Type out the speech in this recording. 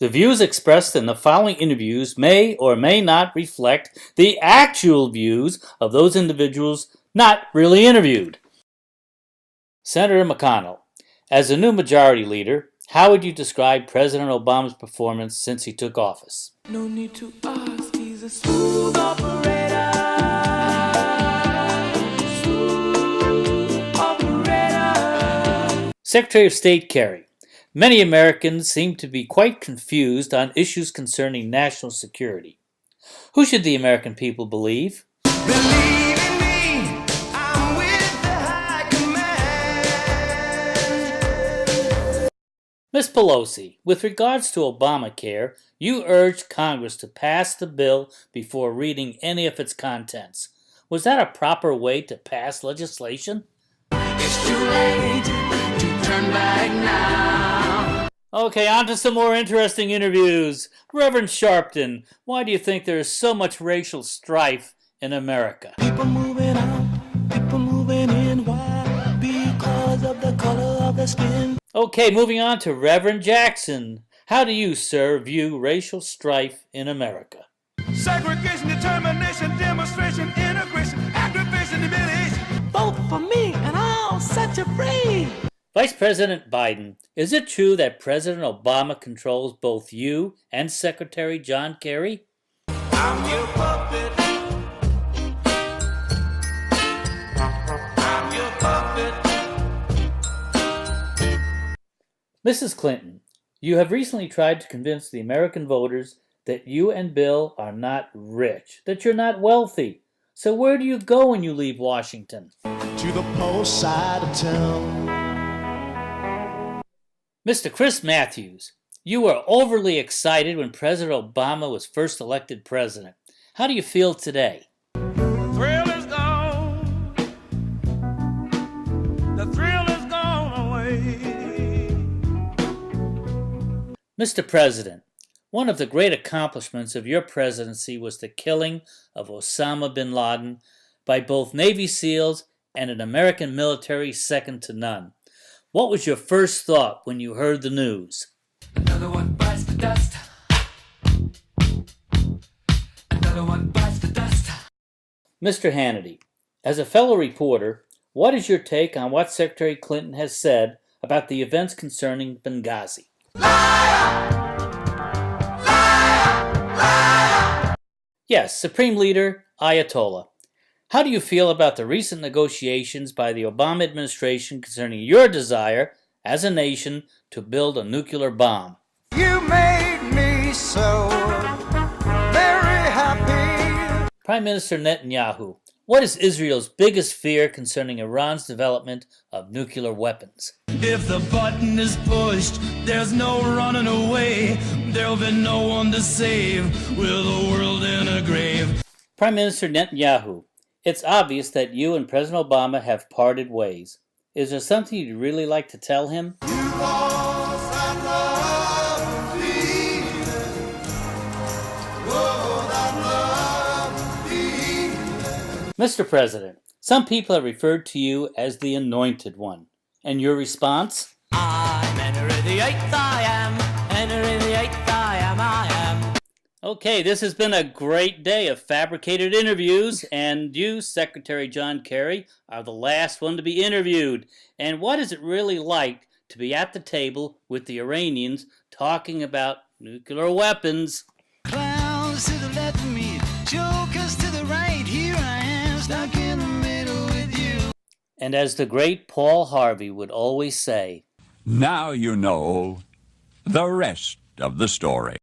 The views expressed in the following interviews may or may not reflect the actual views of those individuals not really interviewed. Senator McConnell, as the new majority leader, how would you describe President Obama's performance since he took office? No need to ask, he's a smooth operator. Smooth operator. Secretary of State Kerry, many Americans seem to be quite confused on issues concerning national security. Who should the American people believe? Believe in me, I'm with the high command. Ms. Pelosi, with regards to Obamacare, you urged Congress to pass the bill before reading any of its contents. Was that a proper way to pass legislation? It's too late to turn back now. Okay, on to some more interesting interviews. Reverend Sharpton, why do you think there is so much racial strife in America? People moving out, people moving in. Why? Because of the color of the skin. Okay, moving on to Reverend Jackson. How do you, sir, view racial strife in America? Segregation, determination, demonstration, integration, aggravation, humiliation. Vote for me and I'll set you free. Vice President Biden, is it true that President Obama controls both you and Secretary John Kerry? I'm your puppet. I'm your puppet. Mrs. Clinton, you have recently tried to convince the American voters that you and Bill are not rich, that you're not wealthy. So where do you go when you leave Washington? To the post side of town. Mr. Chris Matthews, you were overly excited when President Obama was first elected president. How do you feel today? Thrill is gone. The thrill is gone away. Mr. President, one of the great accomplishments of your presidency was the killing of Osama bin Laden by both Navy SEALs and an American military second to none. What was your first thought when you heard the news? Another one bites the dust. Another one bites the dust. Mr. Hannity, as a fellow reporter, what is your take on what Secretary Clinton has said about the events concerning Benghazi? Liar! Liar! Liar! Yes, Supreme Leader Ayatollah. How do you feel about the recent negotiations by the Obama administration concerning your desire, as a nation, to build a nuclear bomb? You made me so very happy. Prime Minister Netanyahu, what is Israel's biggest fear concerning Iran's development of nuclear weapons? If the button is pushed, there's no running away. There'll be no one to save with the world in a grave. Prime Minister Netanyahu, it's obvious that you and President Obama have parted ways. Is there something you'd really like to tell him? Mr. President, some people have referred to you as the Anointed One. And your response? I'm entering the eighth, I am. Entering the eighth, I am. Okay, this has been a great day of fabricated interviews, and you, Secretary John Kerry, are the last one to be interviewed. And what is it really like to be at the table with the Iranians talking about nuclear weapons? Clowns to the left of me, jokers to the right. Here I am, stuck in the middle with you. And as the great Paul Harvey would always say, Now you know the rest of the story.